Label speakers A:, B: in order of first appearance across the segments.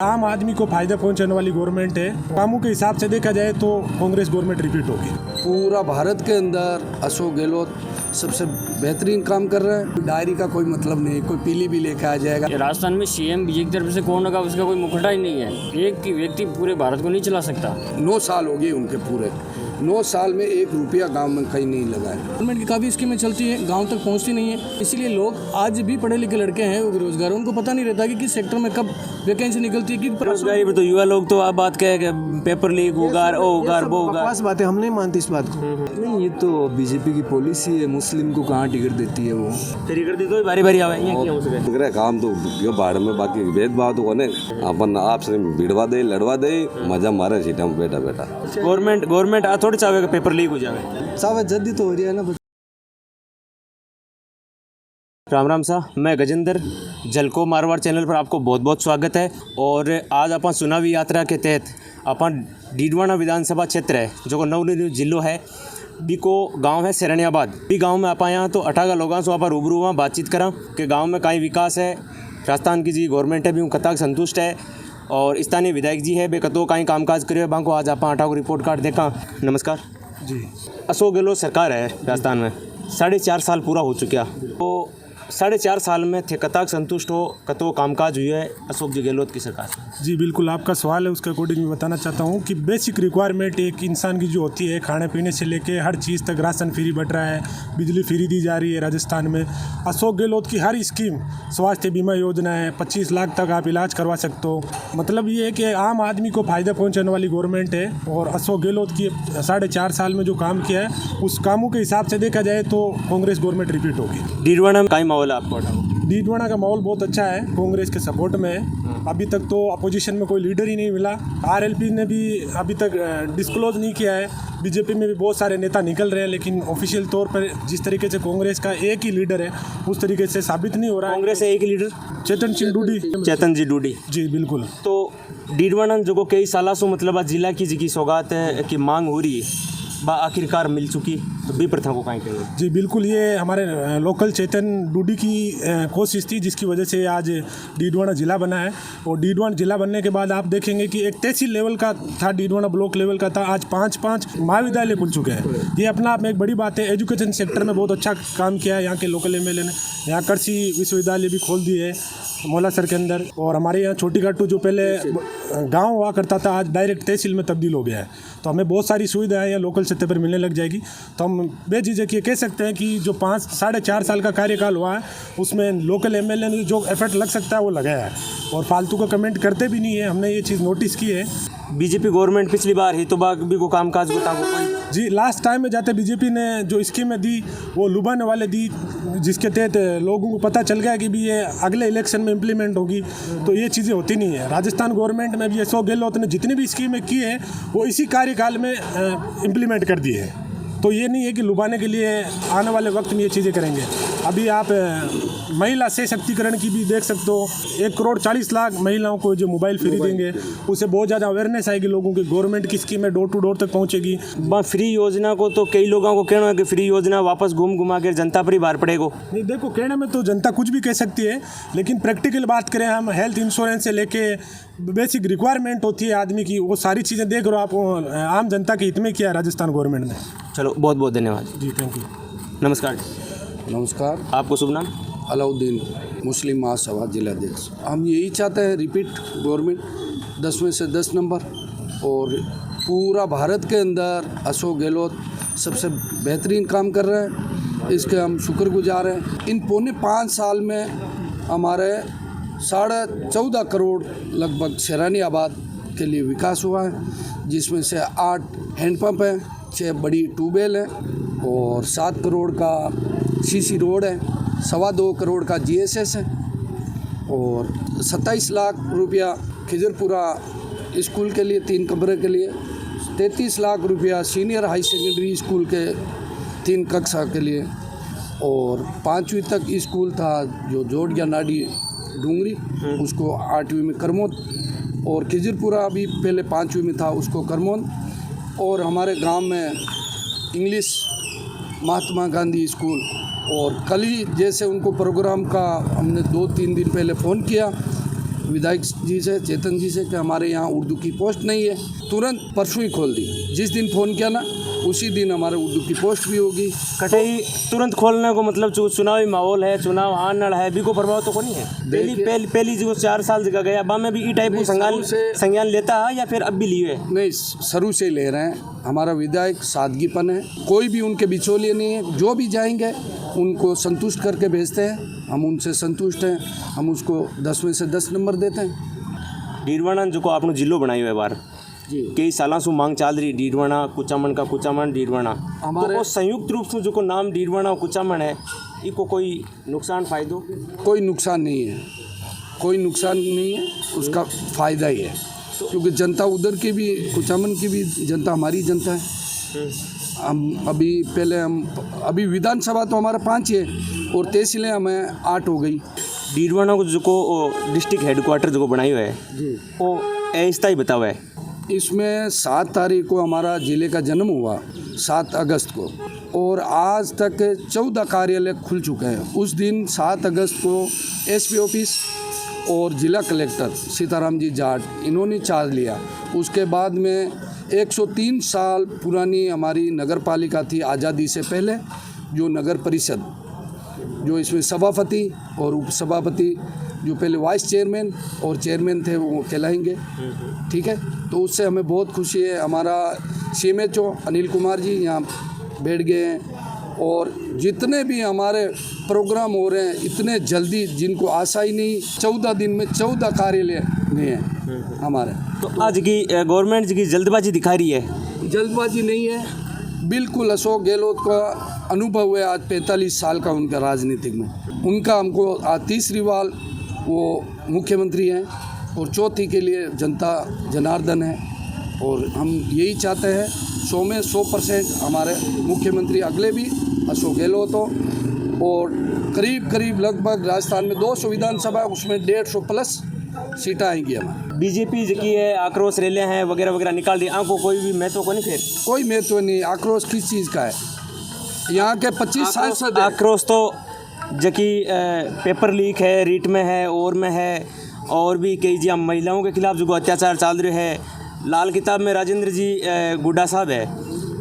A: आम आदमी को फायदा पहुंचाने वाली गवर्नमेंट है। कामों के हिसाब से देखा जाए तो कांग्रेस गवर्नमेंट रिपीट होगी।
B: पूरा भारत के अंदर अशोक गहलोत सबसे बेहतरीन काम कर रहे हैं। डायरी का कोई मतलब नहीं, कोई पीली भी लेके आ जाएगा।
C: राजस्थान में सीएम बीजेपी की तरफ से कौन होगा उसका कोई मुखड़ा ही नहीं है। एक व्यक्ति पूरे भारत को नहीं चला सकता।
B: 9 साल हो गए उनके पूरे। 9 साल में 1 रुपया गांव में कहीं नहीं लगा है।
D: गवर्नमेंट की काफ़ी स्कीमें चलती हैं, गांव तक पहुंचती नहीं है। इसीलिए लोग आज भी पढ़े लिखे लड़के हैं, वो बेरोजगार, उनको पता नहीं रहता कि किस सेक्टर में कब वैकेंसी निकलती है। कि
E: बेरोजगारी पर तो युवा लोग तो आप बात कहे कि पेपर लीक होगा, वो होगा, वो होगा।
F: बकवास बात है, हम नहीं मानते इस बात को।
G: नहीं, ये तो बीजेपी की पॉलिसी है। मुस्लिम को कहाँ टिकट देती है वो।
E: टिकट दी तो बारी बारी आवे क्या हो सके
H: काम तो यो बाढ़ में बाकी भेदभाव तो कोने अपन आपसे भिड़वा दे लड़वा दे मजा मारे सीटा में बेटा बेटा।
E: गवर्नमेंट आ थोड़ी चाहेगा पेपर लीक हो जावे।
F: सावा जल्दी तो हो रही है ना।
E: राम राम सा, मैं गजेंद्र जलको मारवाड़ चैनल पर आपको बहुत बहुत स्वागत है। और आज अपन चुनावी यात्रा के तहत अपन डीडवाना विधानसभा क्षेत्र है जो नवनिर्मित जिलो है बीको गांव है सेरनियाबाद। भी गांव में आप यहाँ तो 18 लोगों से वहाँ रूबरू हुआ बातचीत करा कि गांव में कहीं विकास है। राजस्थान की जी गवर्नमेंट है भी उन कताक संतुष्ट है और स्थानीय विधायक जी है बे कतो कहीं कामकाज करे बांको आज आप 18 को रिपोर्ट कार्ड देखा। नमस्कार
A: जी।
E: अशोक गहलोत सरकार है राजस्थान में, 4.5 साल पूरा हो चुका। तो 4.5 साल में थे कताक संतुष्ट हो कतो कामकाज हुई है अशोक जी गहलोत की सरकार से?
A: जी बिल्कुल, आपका सवाल है उसके अकॉर्डिंग मैं बताना चाहता हूँ कि बेसिक रिक्वायरमेंट एक इंसान की जो होती है, खाने पीने से लेके हर चीज़ तक राशन फ्री बट रहा है, बिजली फ्री दी जा रही है राजस्थान में। अशोक गहलोत की हर स्कीम, स्वास्थ्य बीमा योजना है, 25 लाख तक आप इलाज करवा सकते हो। मतलब ये है कि आम आदमी को फ़ायदा पहुँचाने वाली गवर्नमेंट है। और अशोक गहलोत की 4.5 साल में जो काम किया है उस कामों के हिसाब से देखा जाए तो कांग्रेस गवर्नमेंट रिपीट होगी।
E: डीडवाना में कहीं माहौल है आपको?
A: डीडवाना का माहौल बहुत अच्छा है, कांग्रेस के सपोर्ट में है। अभी तक तो अपोजिशन में कोई लीडर ही नहीं मिला। आरएलपी ने भी अभी तक डिस्क्लोज नहीं किया है। बीजेपी में भी बहुत सारे नेता निकल रहे हैं लेकिन ऑफिशियल तौर पर जिस तरीके से कांग्रेस का एक ही लीडर है उस तरीके से साबित नहीं हो रहा है।
E: कांग्रेस है एक ही लीडर
A: चेतन सिंह डूडी।
E: चेतन जी डूडी
A: जी बिल्कुल।
E: तो डीडवाना जो कई सालों से मतलब जिला की जी सौगात है कि मांग हो रही है बा आखिरकार मिल चुकी, तो बी प्रथा को कहीं कहेंगे?
A: जी बिल्कुल, ये हमारे लोकल चेतन डूडी की कोशिश थी जिसकी वजह से आज डीडवाना ज़िला बना है। और डीडवाना ज़िला बनने के बाद आप देखेंगे कि एक तहसील लेवल का था, डीडवाना ब्लॉक लेवल का था, आज 5 महाविद्यालय खुल चुके हैं। ये अपना आप में एक बड़ी बात है। एजुकेशन सेक्टर में बहुत अच्छा काम किया है यहाँ के लोकल एमएलए ने। यहाँ कृषि विश्वविद्यालय भी खोल दिए है मौलासर के अंदर। और हमारे यहाँ छोटी घाटू जो पहले गांव हुआ करता था आज डायरेक्ट तहसील में तब्दील हो गया है। तो हमें बहुत सारी सुविधाएं यहाँ लोकल सतह पर मिलने लग जाएगी। तो हम बेझिझक ये कह सकते हैं कि जो 4.5 साल का कार्यकाल हुआ है उसमें लोकल एमएलए ने जो एफर्ट लग सकता है वो लगाया है और फालतू का कमेंट करते भी नहीं है। हमने ये चीज़ नोटिस की है।
E: बीजेपी गवर्नमेंट पिछली बार ही तो बाग भी को कामकाज
A: जी लास्ट टाइम में जाते बीजेपी ने जो स्कीमें दी वो लुभाने वाले दी, जिसके तहत लोगों को पता चल गया कि भी ये अगले इलेक्शन में इम्प्लीमेंट होगी। तो ये चीज़ें होती नहीं है। राजस्थान गवर्नमेंट में भी अशोक गहलोत ने जितनी भी स्कीमें की है वो इसी कार्यकाल में इम्प्लीमेंट कर दी है। तो ये नहीं है कि लुभाने के लिए आने वाले वक्त में ये चीज़ें करेंगे। अभी आप महिला सशक्तिकरण की भी देख सकते हो। 1,40,00,000 महिलाओं को जो मोबाइल फ्री देंगे उससे बहुत ज़्यादा अवेयरनेस आएगी लोगों की। गवर्नमेंट की स्कीमें डोर टू डोर तक पहुँचेगी।
E: फ्री योजना को तो कई लोगों को कहना है कि फ्री योजना वापस घुमा कर जनता पर ही बाहर पड़ेगा।
A: नहीं देखो, कहने में तो जनता कुछ भी कह सकती है लेकिन प्रैक्टिकल बात करें हम, हेल्थ इंश्योरेंस से लेके बेसिक रिक्वायरमेंट होती है आदमी की, वो सारी चीज़ें देख रहे हो आप। आम जनता के हित में किया राजस्थान गवर्नमेंट ने।
E: चलो बहुत बहुत धन्यवाद
A: जी, थैंक यू।
E: नमस्कार।
B: नमस्कार।
E: आपको शुभ नाम?
B: अलाउद्दीन, मुस्लिम महासभा जिलाध्यक्ष। हम यही चाहते हैं रिपीट गवर्नमेंट, 10 में से 10 नंबर। और पूरा भारत के अंदर अशोक गहलोत सबसे बेहतरीन काम कर रहे हैं, इसके हम शुक्रगुजार हैं। इन पौने 5 साल में हमारे 14.5 करोड़ लगभग सेरानीआबाद के लिए विकास हुआ है, जिसमें से 8 हैंडपम्प हैं, 6 बड़ी ट्यूबवेल हैं और 7 करोड़ का सीसी रोड है, 2.25 करोड़ का जीएसएस है और 27 लाख रुपया खिजरपुरा स्कूल के लिए 3 कमरे के लिए, 33 लाख रुपया सीनियर हाई सेकेंडरी स्कूल के 3 कक्षा के लिए और 5वीं तक स्कूल था जो जोड़िया नाडी डूंगरी उसको 8वीं में करमोद और खिजरपुरा भी पहले 5वीं में था उसको करमोद। और हमारे गांव में इंग्लिश महात्मा गांधी स्कूल और कल ही जैसे उनको प्रोग्राम का हमने 2-3 दिन पहले फ़ोन किया विधायक जी से, चेतन जी से कि हमारे यहाँ उर्दू की पोस्ट नहीं है। तुरंत परसों ही खोल दी। जिस दिन फ़ोन किया ना उसी दिन हमारे उर्दू की पोस्ट भी होगी।
E: कटई तुरंत खोलने को मतलब जो चुनावी माहौल है, चुनाव आने है, भी को प्रभाव तो को नहीं है। पहली जो 4 साल जगह गया बा में भी ई टाइप को संज्ञान लेता है या फिर अब भी लिए
B: नहीं, शुरू से ले रहे हैं। हमारा विधायक सादगीपन है, कोई भी उनके बिचौलिए नहीं है। जो भी जाएंगे उनको संतुष्ट करके भेजते हैं। हम उनसे संतुष्ट हैं, हम उसको 10 में से 10 नंबर देते हैं।
E: डीडवाना जो को आपने जिलो बनाई हुआ है बार कई सालों से मांग चल रही डीडवाना कुचामन का, कुचामन डीडवाना हमारे तो संयुक्त रूप से जो को नाम डीडवाना और कुचामन है, इको कोई नुकसान फायदो?
B: कोई नुकसान नहीं है, कोई नुकसान नहीं है, उसका फ़ायदा ही है। क्योंकि जनता उधर की भी, कुचामन की भी जनता हमारी जनता है। हम अभी विधानसभा तो हमारा 5 है और तहसीलें हमें 8 हो गई।
E: डीडवाना को जो को डिस्ट्रिक्ट हेडक्वार्टर जो को बनाई हुआ है वो ऐसा ही बता हुआ है।
B: इसमें 7 तारीख को हमारा ज़िले का जन्म हुआ, 7 अगस्त को, और आज तक 14 कार्यालय खुल चुके हैं। उस दिन 7 अगस्त को एसपी ऑफिस और ज़िला कलेक्टर सीताराम जी जाट इन्होंने चार्ज लिया। उसके बाद में 103 साल पुरानी हमारी नगर पालिका थी आज़ादी से पहले, जो नगर परिषद, जो इसमें सभापति और उपसभापति, जो पहले वाइस चेयरमैन और चेयरमैन थे वो कहलाएंगे। ठीक है, तो उससे हमें बहुत खुशी है। हमारा CMHO अनिल कुमार जी यहाँ बैठ गए हैं और जितने भी हमारे प्रोग्राम हो रहे हैं इतने जल्दी, जिनको आशा ही नहीं, 14 दिन में 14 कार्यालय नहीं है हमारे।
E: तो आज की गवर्नमेंट की जल्दबाजी दिखा रही है?
B: जल्दबाजी नहीं है, बिल्कुल। अशोक गहलोत का अनुभव है आज 45 साल का उनका राजनीतिक में। उनका हमको आज 3री बार वो मुख्यमंत्री हैं और 4थी के लिए जनता जनार्दन है। और हम यही चाहते हैं 100 में 100% हमारे मुख्यमंत्री अगले भी अशोक गहलोत हो। और करीब लगभग राजस्थान में 200 विधानसभा, उसमें 150 प्लस सीटें आएंगी हमारी।
E: बीजेपी की है आक्रोश रैलियां हैं वगैरह वगैरह निकाल दी, आंखों कोई भी महत्व को नहीं? फिर
B: कोई महत्व नहीं। आक्रोश किस चीज़ का है? यहाँ के 25 सांसद
E: आक्रोश तो जबकि पेपर लीक है, रीट में है, और में है, और भी कई जी महिलाओं के खिलाफ जो अत्याचार चल रहे है। लाल किताब में राजेंद्र जी गुड्डा साहब है,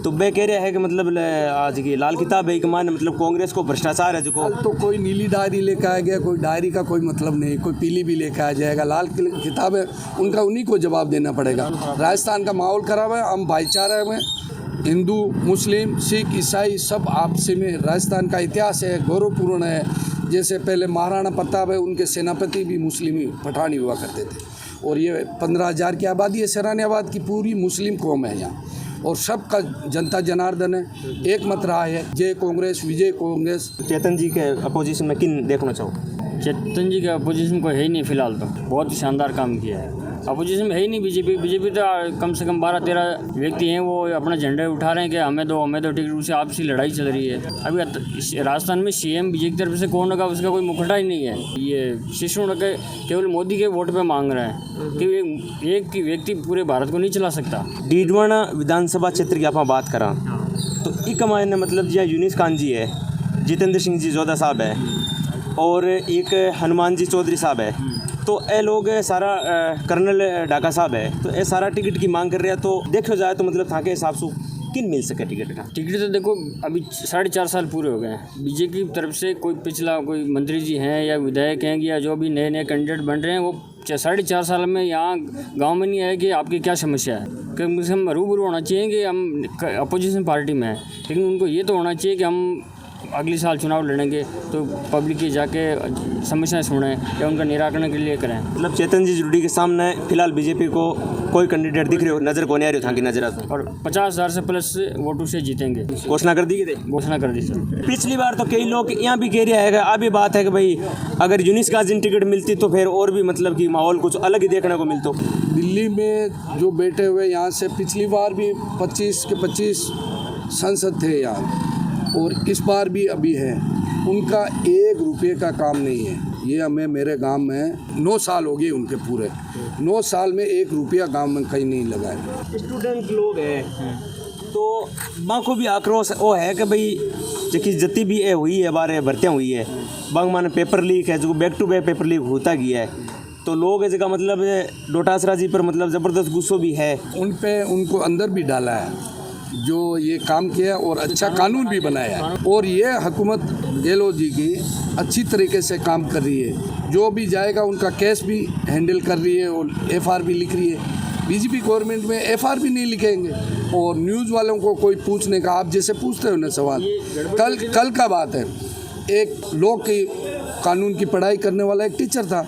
E: तो वे कह रहे हैं कि मतलब आज की लाल किताब है कि मान मतलब कांग्रेस को भ्रष्टाचार है। जो
B: तो कोई नीली डायरी लेकर आ गया, कोई डायरी का कोई मतलब नहीं, कोई पीली भी लेकर आ जाएगा। लाल किताब है, उनका उन्हीं को जवाब देना पड़ेगा। राजस्थान का माहौल खराब है, हम भाईचारा में हिंदू, मुस्लिम, सिख, ईसाई सब आपसी में। राजस्थान का इतिहास है, गौरवपूर्ण है। जैसे पहले महाराणा प्रताप है, उनके सेनापति भी मुस्लिम ही पठानी हुआ करते थे। और ये 15,000 की आबादी है, सरानियाबाद की पूरी मुस्लिम कौम है यहाँ, और सबका जनता जनार्दन है। एक मत रहा है, जय कांग्रेस, विजय कांग्रेस।
E: चेतन जी के अपोजिशन में किन देखना चाहो?
C: चेतन जी के अपोजिशन को है ही नहीं फिलहाल, तो बहुत शानदार काम किया है। अपोजिशन में है ही नहीं बीजेपी तो कम से कम 12-13 व्यक्ति हैं, वो अपना झंडे उठा रहे हैं कि हमें दो टिकट। उससे आपसी लड़ाई चल रही है। अभी राजस्थान में CM बीजेपी की तरफ से कौन होगा उसका कोई मुखड़ा ही नहीं है। ये शिशु के केवल मोदी के वोट पे मांग रहे हैं कि एक व्यक्ति पूरे भारत को नहीं चला सकता।
E: डीडवाना विधानसभा क्षेत्र की आप बात करा तो एक मायने मतलब जी यूनिस खान जी है, जितेंद्र सिंह जी जोधा साहब है, और एक हनुमान जी चौधरी साहब है। तो ये लोग सारा कर्नल डाका साहब है, तो ये सारा टिकट की मांग कर रहे हैं। तो देखो जाए तो मतलब था के हिसाब से किन मिल सके टिकट का?
C: टिकट तो देखो अभी 4.5 साल पूरे हो गए हैं। बीजेपी की तरफ से कोई पिछला कोई मंत्री जी हैं या विधायक हैं या जो भी नए कैंडिडेट बन रहे हैं, वो 4.5 साल में यहाँ गांव में नहीं आए कि आपकी क्या समस्या है। कि मुझे हम रूबरू होना चाहिए कि हम अपोजिशन पार्टी में हैं, लेकिन उनको ये तो होना चाहिए कि हम अगले साल चुनाव लड़ेंगे तो पब्लिक की जाके समस्याएं सुने या उनका निराकरण के लिए करें।
E: मतलब चेतन जी जुड़ी के सामने फिलहाल बीजेपी को कोई कैंडिडेट दिख रहे हो, नजर को नहीं आ रही हो? था कि नजर आता
C: और 50,000 से प्लस वोटों से जीतेंगे।
E: घोषणा कर दी?
C: घोषणा कर दी सर।
E: पिछली बार तो कई लोग यहाँ भी कह रहे हैं, अभी बात है कि भाई अगर यूनिस गाजिन टिकट मिलती तो फिर और भी मतलब कि माहौल कुछ अलग ही देखने को मिलता।
B: दिल्ली में जो बैठे हुए यहाँ से पिछली बार भी 25 के 25 सांसद थे यहाँ, और इस बार भी अभी है। उनका 1 रुपये का काम नहीं है। ये हमें मेरे गांव में 9 साल हो गए उनके पूरे 9 साल में 1 रुपया गांव में कहीं नहीं लगाए।
E: स्टूडेंट लोग हैं तो माँ को भी आक्रोश वो है कि भाई जबकि जति भी हुई है बारे भर्तियाँ हुई है, बांग माने पेपर लीक है, जो back to back paper leak होता गया है। तो लोग इस जगह मतलब डोटासरा जी पर मतलब ज़बरदस्त गुस्सो भी है।
B: उनको अंदर भी डाला है जो ये काम किया और अच्छा कानून भी बनाया है। और ये हुकूमत गहलोत जी की अच्छी तरीके से काम कर रही है। जो भी जाएगा उनका केस भी हैंडल कर रही है और एफआर भी लिख रही है। बीजेपी गवर्नमेंट में एफआर भी नहीं लिखेंगे और न्यूज़ वालों को कोई पूछने का, आप जैसे पूछते हो ना सवाल, कल का बात है, एक लॉ की कानून की पढ़ाई करने वाला एक टीचर था,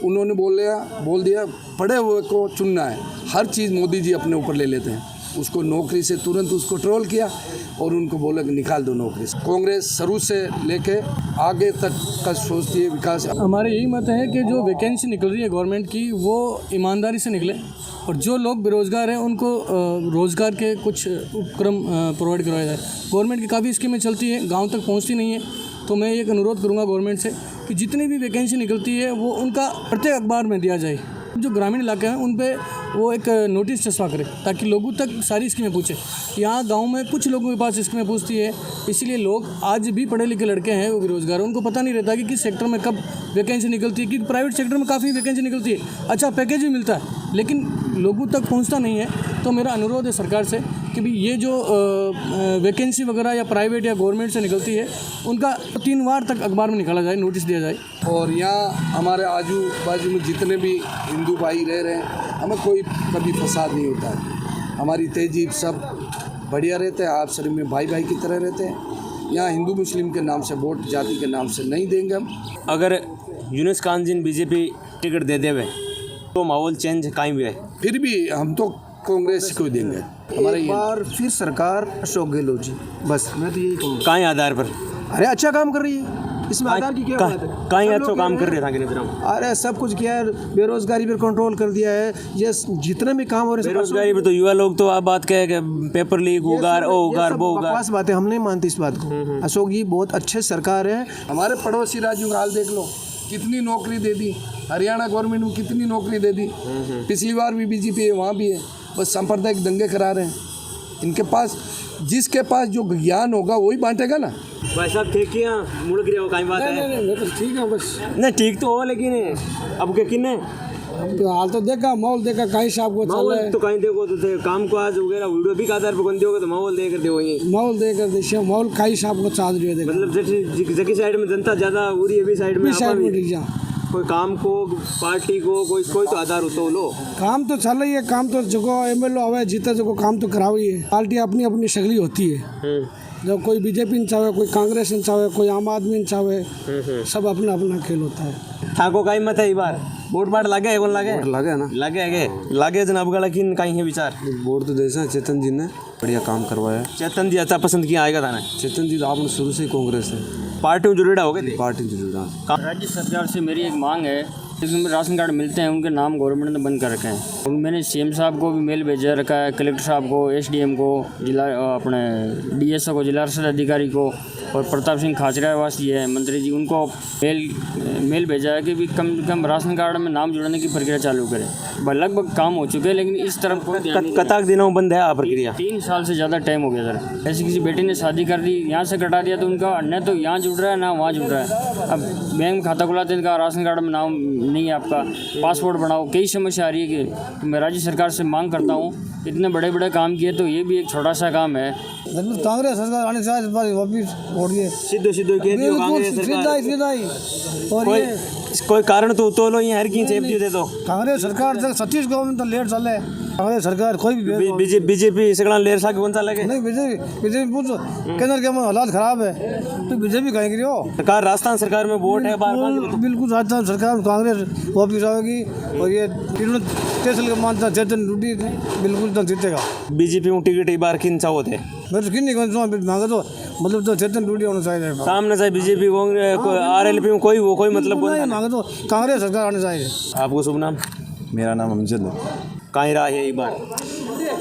B: उन्होंने बोल दिया पढ़े हुए को चुनना है, हर चीज़ मोदी जी अपने ऊपर ले लेते हैं। उसको नौकरी से तुरंत उसको ट्रोल किया और उनको बोला कि निकाल दो नौकरी से। कांग्रेस शुरू से लेके आगे तक का सोचती है विकास।
D: हमारे यही मत है कि जो वैकेंसी निकल रही है गवर्नमेंट की वो ईमानदारी से निकले और जो लोग बेरोज़गार हैं उनको रोज़गार के कुछ उपक्रम प्रोवाइड करवाया जाए। गवर्नमेंट की काफ़ी स्कीमें चलती हैं, गाँव तक पहुँचती नहीं है, तो मैं एक अनुरोध करूँगा गवर्नमेंट से कि जितनी भी वैकेंसी निकलती है वो उनका प्रत्येक अखबार में दिया जाए। जो ग्रामीण इलाके हैं उन पे वो एक नोटिस चस्पा करे ताकि लोगों तक सारी स्कीमें पूछे। यहाँ गांव में कुछ लोगों के पास स्कीमें पूछती है, इसीलिए लोग आज भी पढ़े लिखे लड़के हैं वो बेरोजगार, उनको पता नहीं रहता कि किस सेक्टर में कब वैकेंसी निकलती है। क्योंकि प्राइवेट सेक्टर में काफ़ी वैकेंसी निकलती है, अच्छा पैकेज भी मिलता है, लेकिन लोगों तक पहुँचता नहीं है। तो मेरा अनुरोध है सरकार से कि भी ये जो वैकेंसी वगैरह या प्राइवेट या गवर्नमेंट से निकलती है उनका 3 बार तक अखबार में निकाला जाए, नोटिस दिया जाए।
B: और यहाँ हमारे आजू बाजू में जितने भी हिंदू भाई रह रहे हैं, हमें कोई कभी फसाद नहीं होता है। हमारी तहजीब सब बढ़िया रहते हैं, आप शरीर में भाई भाई की तरह रहते हैं। यहाँ हिंदू मुस्लिम के नाम से, वोट जाति के नाम से नहीं देंगे हम।
E: अगर यूनुस खान जी बीजेपी टिकट दे देवे तो माहौल चेंज कायम है।
B: फिर भी हम तो कांग्रेस को देंगे। हमारा
F: एक बार फिर सरकार अशोक गहलोत जी, बस मैं तो यही कहूँगा।
E: काई आधार पर?
F: अरे अच्छा काम कर रही है, इसमें आधार की क्या बात है?
E: काई
F: सब
E: अच्छा
F: लोग
E: काम
F: कह
E: कर
F: रहे
E: रहे था।
F: अरे सब कुछ किया है, बेरोजगारी पर कंट्रोल कर दिया है, ये जितने भी काम हो रहे हैं
E: बेरोजगारी पर तो युवा लोग तो आप बात कहे कि पेपर लीक होगा, वो होगा।
F: बकवास बात है, हम नहीं मानते इस बात को। अशोक जी बहुत अच्छे सरकार है।
B: हमारे पड़ोसी राज्यों का हाल देख लो, कितनी नौकरी दे दी। हरियाणा गवर्नमेंट को कितनी नौकरी दे दी। पिछली बार भी बीजेपी है, वहाँ भी है, बस सांप्रदायिक दंगे करा रहे हैं। इनके पास, जिसके पास जो ज्ञान होगा वही बांटेगा ना।
E: भाई साहब ठीक है, मुड़ गिरे हो काई बात है?
B: नहीं तो ठीक है, बस
E: नहीं ठीक तो हो, लेकिन अब के किन्ने
B: तो हाल तो देखा, माहौल देखा, कहीं साहब को चल रहा है
E: तो कहीं देखो तो काम को आज वगैरह वीडियो भी आधार पर बंदी होगा तो माहौल देकर देंगे,
B: माहौल देकर देखिए, माहौल कहीं साहब को चाल रही है।
E: मतलब जैसे साइड में जनता ज्यादा हो रही है, भी साइड में कोई काम को, पार्टी को, कोई तो आधार होता लो।
B: काम तो चल रही है, काम तो जगह एमएलए आवे जीता जगह काम तो करा हुई है। पार्टी अपनी अपनी शक्ली होती है, जब कोई बीजेपी न चाहे, कोई कांग्रेस न चाहे, कोई आम आदमी न चाहे, सब अपना अपना खेल होता है।
E: ठाको काई मत है इस बार वोट बाट लागे कौन लागे?
G: लगे ना,
E: लागे जनाब गला की काई है विचार?
G: वोट तो देसा चेतन जी ने बढ़िया काम करवाया।
E: चेतन जी अच्छा पसंद किया आएगा था ना?
G: चेतन जी तो आपने शुरू से ही कांग्रेस है,
E: पार्टी में जुड़ेड़ा हो गए?
G: पार्टी से जुड़ा।
C: राज्य सरकार से मेरी एक मांग है, जिसमें राशन कार्ड मिलते हैं उनके नाम गवर्नमेंट ने बंद कर रखे हैं। और मैंने सीएम साहब को भी मेल भेजा रखा है, कलेक्टर साहब को, एसडीएम को, जिला अपने डीएसओ को, जिला रसद अधिकारी को, और प्रताप सिंह खाचरियावासी है मंत्री जी, उनको मेल भेजा है कि भी कम से कम राशन कार्ड में नाम जुड़ने की प्रक्रिया चालू करें। लगभग काम हो चुके हैं, लेकिन इस तरफ
E: कतक दिनों बंद है प्रक्रिया?
C: 3 साल से ज़्यादा टाइम हो गया सर। ऐसी किसी बेटी ने शादी कर दी, यहाँ से कटा दिया तो उनका न तो यहाँ जुड़ रहा है ना वहाँ जुड़ रहा है। अब बैंक में खाता खुलाते इनका राशन कार्ड में नाम नहीं है आपका, पासपोर्ट बनाओ, कई समस्या आ रही है। कि मैं राज्य सरकार से मांग करता हूँ, इतने बड़े बड़े काम किए तो ये भी एक छोटा सा काम है।
B: कांग्रेस सरकार आने से वापिस वोट दिए,
E: सीधे कह दियो कांग्रेस सरकार। और कोई कारण तो लो ये हर की सेफ्टी दे दो।
B: कांग्रेस सरकार सतीश गवर्नमेंट तो लेट चले, कांग्रेस सरकार कोई भी
E: बीजेपी सगला लेर सा कौन सा लगे?
B: नहीं, बीजेपी पूछो केंद्र के हालात खराब है तो बीजेपी कहेंगे
E: सरकार। राजस्थान सरकार में वोट है बार-बार,
B: बिल्कुल राजस्थान सरकार में कांग्रेस वापिस आएगी और ये तहसील का मानता चेतन डूडी बिल्कुल तक जीतेगा।
E: बीजेपी में टिकट एक बार किन सा होते
B: मैं तो किन नहीं मांगा, तो मतलब तो चेतन डूडी होना चाहिए
E: सामने से। बीजेपी आरएलपी में कोई मतलब
B: मांगा, तो कांग्रेस सरकार आने चाहिए।
E: आपको शुभ नाम?
I: मेरा नाम अमजद है।
E: कहीं राय है एक बार?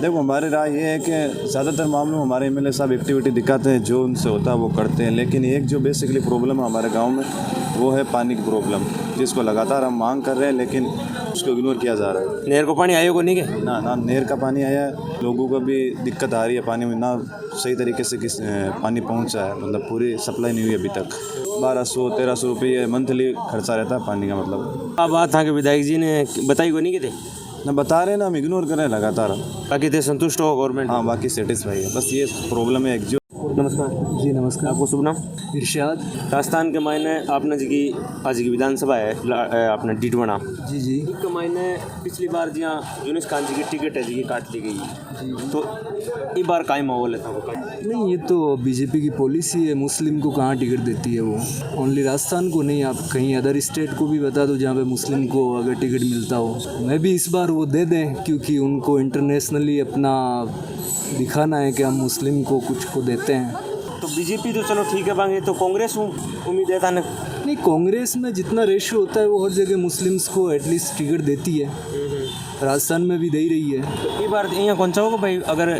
I: देखो हमारी राय ये है कि ज़्यादातर मामलों में हमारे एमएलए साहब एक्टिविटी दिखाते हैं, जो उनसे होता है वो करते हैं, लेकिन एक जो बेसिकली प्रॉब्लम है हमारे गांव में वो है पानी की प्रॉब्लम, जिसको लगातार हम मांग कर रहे हैं लेकिन उसको इग्नोर किया जा रहा है।
E: नहर को पानी आयोग को नहीं के
I: ना ना नहर का पानी आया है, लोगों को भी दिक्कत आ रही है पानी में, ना सही तरीके से पानी पहुंचा है, मतलब पूरी सप्लाई नहीं हुई अभी तक। 1200-1300 रुपये मंथली खर्चा रहता है पानी का। मतलब
E: अब बात था कि विधायक जी ने बताई को नहीं के थे
I: ना बता रहे हैं ना, हम इग्नोर कर रहे हैं लगातार।
E: बाकी थे संतुष्ट हो गवर्नमेंट?
I: हाँ बाकी सेटिस्फाई है, बस ये प्रॉब्लम है एक जो।
E: नमस्कार
D: जी नमस्कार।
E: आपको शुभ नाम?
D: इरशाद।
E: राजस्थान के मायने आपने जी की आज की विधानसभा है अपने डीडवाना
D: जी जी।
E: के मायने पिछली बार जहाँ यूनुस खान जी की टिकट है जी की काट ली गई, तो इस बार काई माहौल है था?
G: नहीं, ये तो बीजेपी की पॉलिसी है, मुस्लिम को कहाँ टिकट देती है वो। ओनली राजस्थान को नहीं, आप कहीं अदर स्टेट को भी बता दो जहाँ पे मुस्लिम को अगर टिकट मिलता हो। मैं भी इस बार वो दे दें, क्योंकि उनको इंटरनेशनली अपना दिखाना है कि हम मुस्लिम को कुछ को देते हैं।
E: तो बीजेपी तो चलो ठीक है बांगे, तो कांग्रेस उम्मीद है था ना?
G: नहीं, कांग्रेस में जितना रेशियो होता है वो हर जगह मुस्लिम्स को एटलीस्ट टिकट देती है, राजस्थान में भी दे ही रही है।
E: तो ये बार यहाँ कौन सा होगा भाई, अगर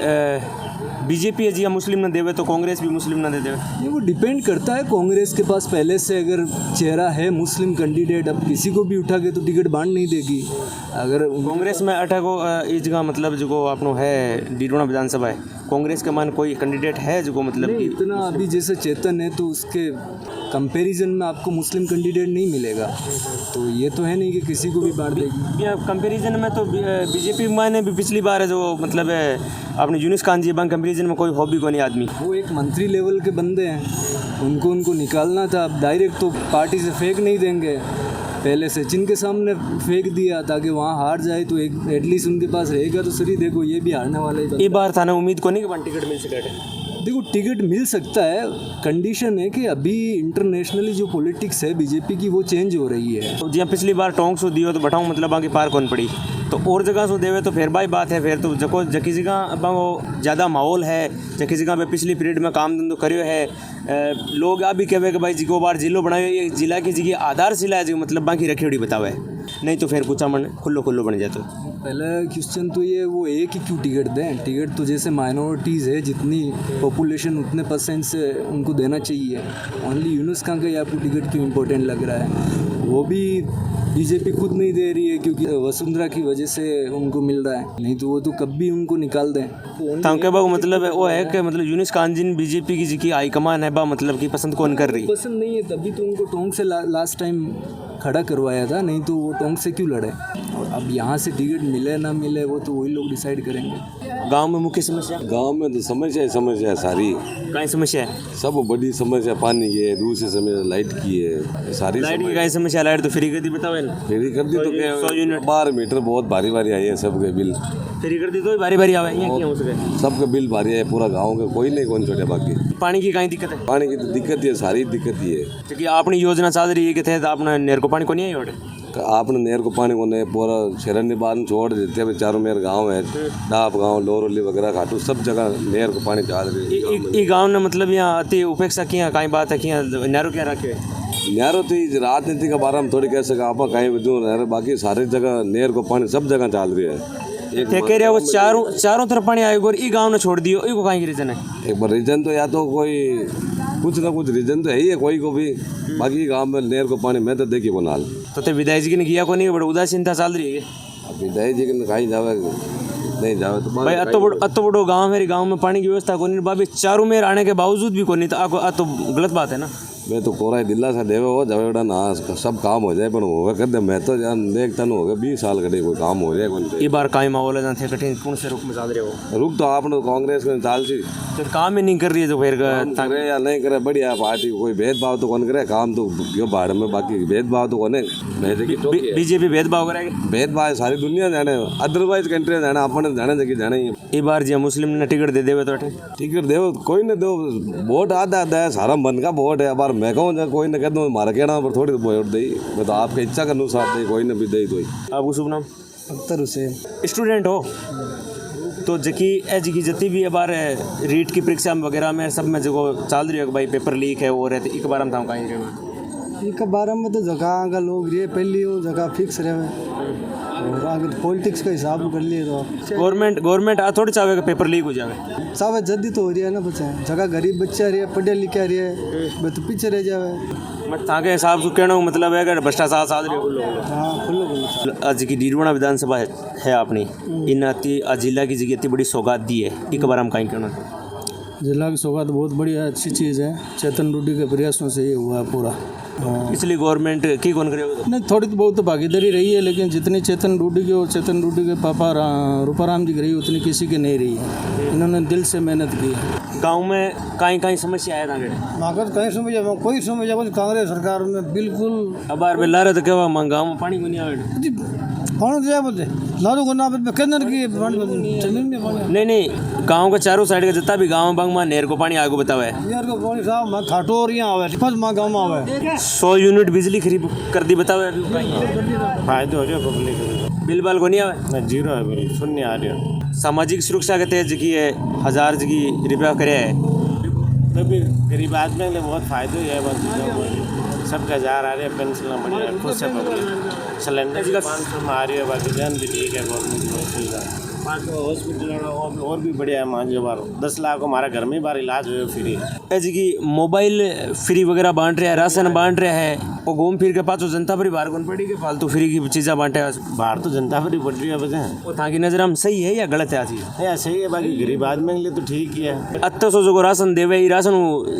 E: बीजेपी है जी मुस्लिम न देवे तो कांग्रेस भी मुस्लिम न दे देवे?
G: ये वो डिपेंड करता है, कांग्रेस के पास पहले से अगर चेहरा है मुस्लिम कैंडिडेट, अब किसी को भी उठा के तो टिकट बांट नहीं देगी। अगर
E: कांग्रेस में अटको इस जगह मतलब जो आपनो है डीडवाना विधानसभा है, कांग्रेस के मान कोई कैंडिडेट है जो मतलब कि
G: इतना अभी जैसे चेतन है तो उसके कंपैरिजन में आपको मुस्लिम कैंडिडेट नहीं मिलेगा, तो ये तो है नहीं कि किसी को भी बांट देगी।
E: कंपैरिजन में तो बीजेपी मायने भी पिछली बार है जो मतलब है आपने यूनुस खान जी बंग कंपैरिजन में कोई हॉबी को नहीं आदमी,
G: वो एक मंत्री लेवल के बंदे हैं, उनको निकालना था। अब डायरेक्ट तो पार्टी से फेंक नहीं देंगे, पहले सचिन के सामने फेंक दिया ताकि वहाँ हार जाए तो एक एटलीस्ट उनके पास रहेगा तो सही। देखो ये भी हारने वाला ही।
E: ये बार था ना, उम्मीद को नहीं कि टिकट मिल सके।
G: देखो टिकट मिल सकता है, कंडीशन है कि अभी इंटरनेशनली जो पॉलिटिक्स है बीजेपी की वो चेंज हो रही है।
E: तो जहाँ पिछली बार टोंक सो दियो तो बटाऊँ मतलब आगे पार कौन पड़ी, तो और जगह सो देवे तो फिर भाई बात है। फिर तो जको जकी जगह अब वो ज़्यादा माहौल है, जकी जगह पे पिछली पीरियड में काम धंधो करियो है, लोग अभी कहे कि भाई जिको बार जिलो बनाए ये जिला की जगह आधारशिला है जो मतलब बाकी रखी हुई बतावे, नहीं तो फिर कुछ मन खुल्लो खुल्लो बन जाए। तो
G: पहला क्वेश्चन तो ये वो एक ही क्यों टिकट दें? टिकट तो जैसे माइनॉरिटीज़ है, जितनी पॉपुलेशन उतने परसेंट से उनको देना चाहिए। ओनली यूनुस खान का ही आपको टिकट क्यों इम्पोर्टेंट लग रहा है? वो भी बीजेपी खुद नहीं दे रही है क्योंकि वसुंधरा की वजह से उनको मिल रहा है, नहीं तो वो तो कभी उनको निकाल दें।
E: तांके बाबू मतलब है वो है कि मतलब यूनुस खान जी बीजेपी की जी हाईकमान है बा मतलब कि पसंद कौन कर रही?
G: पसंद नहीं है, तभी तो उनको टोंक से लास्ट टाइम खड़ा करवाया था, नहीं तो वो टोंक से क्यों लड़े? और अब यहाँ से टिकट मिले ना मिले वो तो वही लोग डिसाइड करेंगे।
E: गांव में मुख्य समस्या?
H: गांव में तो समस्या है सारी।
E: कहीं समस्या है?
H: सब बड़ी समस्या पानी की है, दूसरी समस्या लाइट की है, सारी
E: लाइट की कहीं समस्या? लाइट तो फ्री कर दी बताओ ना।
H: फ्री कर दी तो
E: 100 यूनिट
H: 12 मीटर बहुत भारी भारी आई है, सबके बिल
E: फ्री कर दी तो भारी भारी आवे, यहाँ क्या हो सके?
H: सबके बिल भारी है, पूरा गाँव के कोई नहीं कौन छोटे। बाकी
E: पानी की कहीं दिक्कत है?
H: पानी की तो दिक्कत ही है, सारी दिक्कत ही है।
E: क्योंकि आपने योजना चल रही है कि थे आपने नहर को पानी को नहीं आई ओटे,
H: आपने नहर को पानी को नहीं पूरा शरण बांध छोड़ देते हैं। चारों मेरे गांव है, डाप गांव, लोरली वगैरह, खाटू, सब जगह नहर को पानी चाह रही है।
E: ये गांव ने मतलब यहाँ अति उपेक्षा किया कहीं बात है कि नहरों क्या रखे?
H: नहरों तो राजनीति के बारे में थोड़ी कह सका आप कहीं भी दूर नहर, बाकी सारी जगह नहर को पानी सब जगह चल रही है।
E: कह रहे वो चारों तरफ पानी आएगा और ये गाँव ने छोड़ दियो, ये को कहीं रीजन है?
H: एक बार रीजन तो या तो कोई कुछ ना कुछ रीजन तो है ही है कोई को भी, बाकी गांव में नहर को पानी मैं तो देखी को नाल
E: तो विधायक जी ने किया को नहीं, बड़ा उदासीनता चल रही है।
H: विधायक जी के कहीं जावे नहीं जावे तो
E: भाई अतो बड़ो गाँव मेरे गाँव में पानी की व्यवस्था को नहीं, बाबी चारों मेर आने के बावजूद भी को नहीं, तो गलत बात है ना।
H: मैं तो कोरा दिल्ला सा देवे हो जावे ना सब काम हो जाए, पर होगा कर दे। मैं तो जान देखता नहीं होगा 20 साल कटे कोई काम हो जाए कोई।
E: ये बार काई माहौल है थे कठिन कौन से रुख में चल रहे हो?
H: रुक तो आपने कांग्रेस में चाल सी
E: तो काम ही नहीं कर रही है, तो फिर
H: करे या नहीं करे बढ़िया पार्टी, कोई भेदभाव तो कौन करे, काम तो यो बाढ़ में, बाकी भेदभाव तो कौन है?
E: बीजेपी भेदभाव करेगी?
H: भेदभाव सारी दुनिया जाने, अदरवाइज कंट्री जाना, अपन जाने जगह जाने ही।
E: ये बार जी मुस्लिम ने टिकट दे देवे तो
H: टिकट दे कोई न दो, वोट आधा आधा है, सारा मन का वोट है। बार मैं कहूँ कोई न कह दो हमारा कहना पर थोड़ी वोट दे, मैं तो आपके इच्छा के अनुसार दे, कोई न भी दे। तो
E: आपको शुभ नाम?
F: अख्तर हुसैन।
E: स्टूडेंट हो तो जकी जी जितनी भी बार रीट की परीक्षा वगैरह में सब में जो चल रही है भाई पेपर लीक है वो रहते, एक बार हम था कहीं रहे
F: एक बारे में तो जगह का लोग रहे पहली वो जगह फिक्स रहे और आगे पॉलिटिक्स का हिसाब कर लिए तो
E: गवर्नमेंट थोड़ी चाहेगा पेपर लीक हो जाए,
F: सावे जल्दी तो हो रही है ना बच्चे, जगह गरीब बच्चा रहे पढ़े लिखे रहे मैं तो पीछे रह जावे।
E: मैं ताके हिसाब से कहना मतलब है कि भ्रष्टाचार साध रहे हो लोग।
F: हाँ खुल्लो
E: आज की डीडवाना विधानसभा है अपनी इन अति जिला की जगह इतनी बड़ी सौगात दी है एक बार हम कहीं कहना
D: जिला की सौगात बहुत बढ़िया अच्छी चीज़ है। चेतन डूडी के प्रयासों से ये हुआ है पूरा। हाँ
E: इसलिए गवर्नमेंट की कौन करेगा?
D: नहीं थोड़ी तो बहुत तो भागीदारी रही है, लेकिन जितनी चेतन डूडी की और चेतन डूडी के पापा रूपाराम जी की रही उतनी किसी की नहीं रही है। इन्होंने दिल से मेहनत की है।
E: गांव में कहीं कहीं समस्या है ताकि
F: मागत कहीं समझा कोई समझा कुछ कांग्रेस सरकार में बिल्कुल
E: अब बार बेला रहे तो क्या हुआ गाँव में पानी बनी आवे
F: कौन दिया बोलते लालू को नाम पे केंद्र की जमीन में पानी
E: नहीं गांव का चारों साइड का जितना भी गाँव बांग में नहर को पानी आगे बतावा है
F: यार को पानी साहब मैं खाटो और यहाँ आवे फर्स्ट माँ गाँव में आवे
E: 100 यूनिट बिजली खरीद कर दी बतावा
I: फायदे हो रहे पब्लिक
E: बिल बाल को नहीं आवे
I: जीरो है बिल शून्य आ रही है।
E: सामाजिक सुरक्षा के तहत जी है 1000 जी रुपया करे है
I: तभी गरीब आदमी के लिए बहुत फायदे है। बस सबके 1000 आ रहे हैं पेंशन बढ़िया खुद से पब्लिक सिलेंडर की 500 में आ रही है। बाकी जन भी ठीक है गवर्नमेंट हॉस्पिटल और भी बढ़िया है। मान जो बार 10 लाख हमारा घर में बार इलाज हुए फ्री
E: जी की मोबाइल फ्री वगैरह बांट रहा है राशन बांट रहा है और घूम फिर के पास जनता पर बाहर कौन पड़ी के फालतू फ्री की चीज़ें बांटे
I: बाहर तो जनता पर ही बढ़ रही है वजह
E: और ताकि नजर हम सही है या गलत है चीज़
I: या सही है। बाकी गरीब आदमी के लिए तो ठीक ही है।
E: अत्तो सौ जो राशन देवे राशन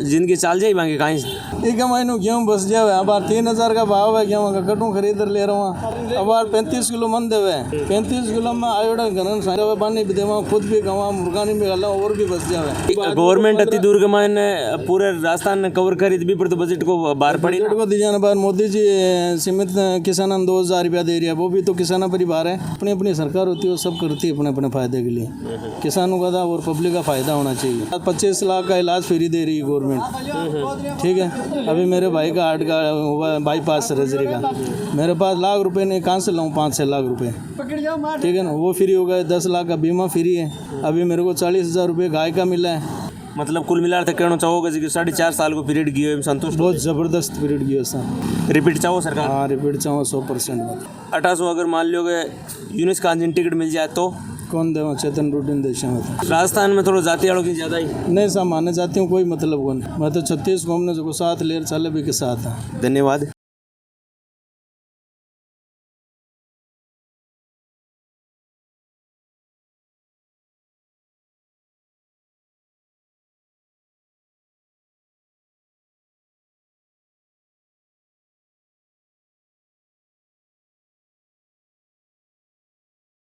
E: जिंदगी चाल जाए बाकी कहीं
D: एक महीनों गेहूँ बस जावे। अब 3000 का भाव है गेहूँ का कटू खरीद ले रहा हूँ। अब 35 किलो मन देवे 35 किलो में आयोडा घन पानी भी देवा खुद भी गवा मुर्गानी भी गला और भी बस जावे।
E: गवर्नमेंट अति दूर के मायने पूरे राजस्थान कवर खरीद भी पर तो बजट को बाहर पड़ी
D: बजट को दिया बार मोदी जी सीमित किसानों 2000 रुपया दे रही है। वो भी तो किसानों पर ही बाहर है। अपनी अपनी सरकार होती है वो सब करती है अपने अपने फायदे के लिए। किसानों का था और पब्लिक का फायदा होना चाहिए। 25 लाख का इलाज फ्री दे रही है गवर्नमेंट। ठीक है अभी मेरे भाई का हार्ट का हुआ बाईपास सर्जरी का मेरे पास लाख रुपए नहीं कहाँ से लाऊं 5-6 लाख रुपए। ठीक है ना वो फ्री हो गए। 10 लाख का बीमा फ्री है। अभी मेरे को 40,000 रुपये गाय का मिला है।
E: मतलब कुल मिला के कहना चाहोगे कि 4.5 साल को पीरियड गियो संतुष्ट
D: बहुत ज़बरदस्त पीरियड गियो सर।
E: रिपीट चाहो सरकार?
D: हाँ रिपीट चाहो 100%।
E: 1800 अगर मान लो यूनिस कांजिन टिकट मिल जाए तो
D: कौन देवा चेतन रूटीन देश में तो
E: राजस्थान में थोड़ा जाति वालों की ज़्यादा ही
D: नहीं साहब माने जाती हूँ कोई मतलब कौन। मैं तो 36 घूमने जो साथ लेर चाले भी के साथ है।
E: धन्यवाद।